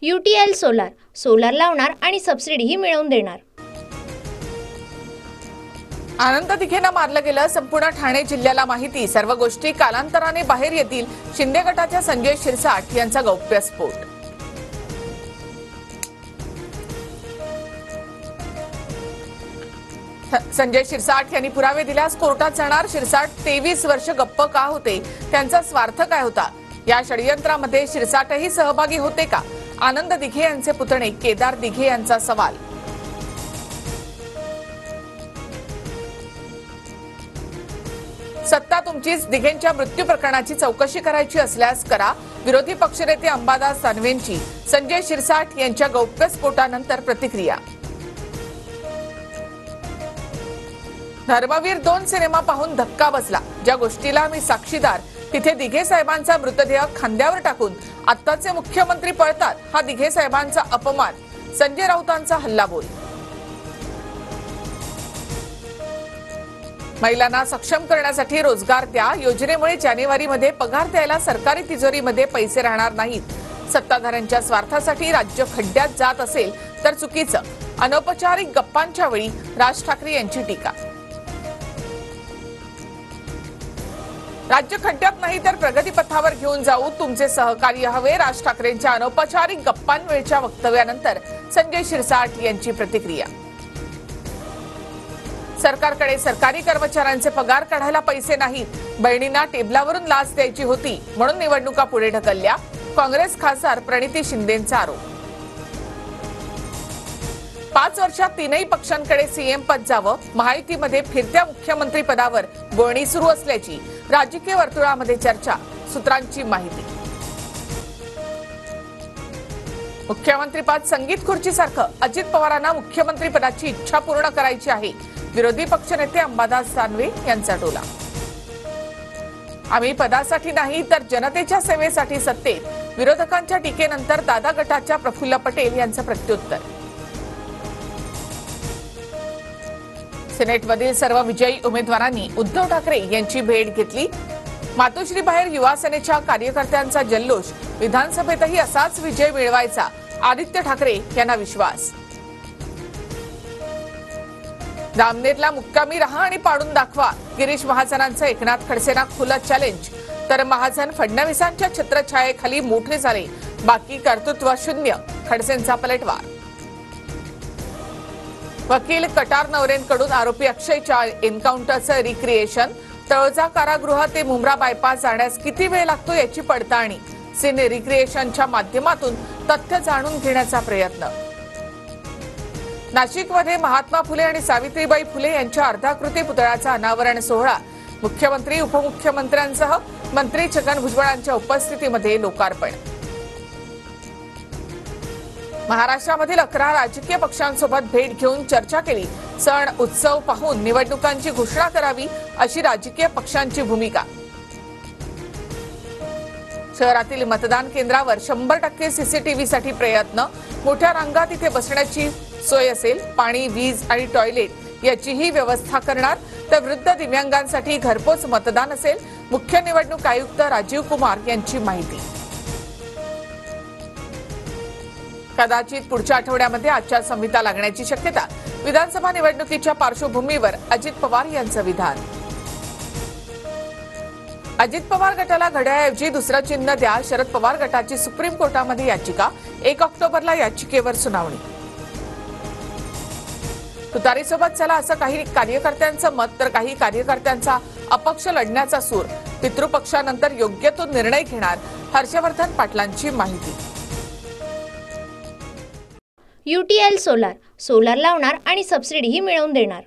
UTL solar, solar लावणार आणि सबसिडीही मिळवून देणार। आनंद दिघेंना मारलं गेलं, संपूर्ण ठाणे जिल्ह्याला माहिती। सर्व गोष्टी कालांतराने बाहेर येतील। शिंदे गटाच्या संजय शिरसाट यांचा गौप्यस्फोट। संजय शिरसाट यांनी पुरावे दिल्यास कोर्टात जाणार। शिरसाट 23 वर्ष गप्प का होते, त्यांचा स्वार्थ काय होता? या षडयंत्रामध्ये शिरसाटही सहभागी होते का? आनंद दिघे यांचे पुतणे केदार दिघे यांचा सवाल। सत्ता तुमचीच, दिघेंच्या मृत्यू प्रकरणाची चौकशी करायची असल्यास करा। विरोधी पक्षनेते अंबादास दानवेंची संजय शिरसाट यांच्या गौप्यस्फोटानंतर प्रतिक्रिया। धर्मवीर 2 सिनेमा पाहून धक्का बसला। ज्या गोष्टीला मी साक्षीदार, तिथे दिघे साहेबांचा मृतदेह खांद्यावर टाकून आत्ताचे मुख्यमंत्री पळतात, हा दिघे साहेबांचा अपमान। संजय राऊतांचा हल्लाबोल। महिलांना सक्षम करण्यासाठी रोजगार द्या, योजनेमुळे जानेवारीमध्ये पगार द्यायला सरकारी तिजोरीमध्ये पैसे राहणार नाहीत। सत्ताधाऱ्यांच्या स्वार्थासाठी राज्य खड्ड्यात जात असेल तर चुकीचं। अनौपचारिक गप्पांच्या वेळी राज ठाकरे यांची टीका। राज्य खड्ड्यात नाही तर प्रगतीपथावर घेऊन जाऊ, तुमचे सहकार्य हवे। राज ठाकरेंच्या अनौपचारिक गप्पांवेळच्या वक्तव्यानंतर संजय शिरसाट यांची प्रतिक्रिया। सरकारकडे सरकारी कर्मचाऱ्यांचे पगार काढायला पैसे नाहीत, बहिणींना टेबलावरून लाच द्यायची होती म्हणून निवडणुका पुढे ढकलल्या। काँग्रेस खासदार प्रणिती शिंदेंचा आरोप। 5 वर्षात 3ही पक्षांकडे सीएम पद जावं, महायुतीमध्ये फिरत्या मुख्यमंत्री पदावर बोलणी सुरू असल्याची राजकीय वर्तुळामध्ये चर्चा। सूत्रांची माहिती। मुख्यमंत्रीपद संगीत खुर्चीसारखं, अजित पवारांना मुख्यमंत्री पदाची इच्छा पूर्ण करायची आहे। विरोधी पक्षनेते अंबादास दानवे यांचा टोला। आम्ही पदासाठी नाही तर जनतेच्या सेवेसाठी सत्तेत। विरोधकांच्या टीकेनंतर दादा गटाच्या प्रफुल्ल पटेल यांचं प्रत्युत्तर। सिनेटमधील सर्व विजयी उमेदवारांनी उद्धव ठाकरे यांची भेट घेतली। मातोश्रीबाहेर युवा सेनेच्या कार्यकर्त्यांचा जल्लोष। विधानसभेतही असाच विजय मिळवायचा, आदित्य ठाकरे यांना विश्वास। जामनेरला मुक्कामी रहा आणि पाडून दाखवा, गिरीश महाजनांचं एकनाथ खडसेंना खुलं चॅलेंज। तर महाजन फडणवीसांच्या छत्रछायेखाली मोठे झाले, बाकी कर्तृत्व शून्य, खडसेंचा पलटवार। वकील कटार नवरेंकडून आरोपी अक्षयच्या एन्काउंटरचं रिक्रिएशन। तळोजा कारागृह ते मुंब्रा बायपास जाण्यास किती वेळ लागतो याची पडताळणी। सीन रिक्रिएशनच्या माध्यमातून तथ्य जाणून घेण्याचा प्रयत्न। नाशिकमध्ये महात्मा फुले आणि सावित्रीबाई फुले यांच्या अर्धाकृती पुतळ्याचा अनावरण सोहळा। मुख्यमंत्री उपमुख्यमंत्र्यांसह मंत्री छगन भुजबळांच्या उपस्थितीमध्ये लोकार्पण। महाराष्ट्रामधील 11 राजकीय पक्षांसोबत भेट घेऊन चर्चा केली। सण उत्सव पाहून निवडणुकांची घोषणा करावी अशी राजकीय पक्षांची भूमिका। शहरातील मतदान केंद्रावर 100% सीसीटीव्हीसाठी प्रयत्न। मोठ्या रांगा तिथे बसण्याची सोय असेल। पाणी, वीज आणि टॉयलेट याचीही व्यवस्था करणार। तर वृद्ध दिव्यांगांसाठी घरपोच मतदान असेल। मुख्य निवडणूक आयुक्त राजीव कुमार यांची माहिती। कदाचित पुढच्या आठवड्यामध्ये आचारसंहिता लागण्याची शक्यता। विधानसभा निवडणुकीच्या पार्श्वभूमीवर अजित पवार यांचं विधान। अजित पवार गटाला घड्याळऐवजी दुसरं चिन्ह द्या, शरद पवार गटाची सुप्रीम कोर्टामध्ये याचिका। 1 ऑक्टोबरला याचिकेवर सुनावणी। तुतारीसोबत चला असं काही कार्यकर्त्यांचं मत, तर काही कार्यकर्त्यांचा अपक्ष लढण्याचा सूर। पितृपक्षानंतर योग्य तो निर्णय घेणार, हर्षवर्धन पाटलांची माहिती। UTL सोलार, सोलार लावणार आणि सबसिडीही मिळवून देणार।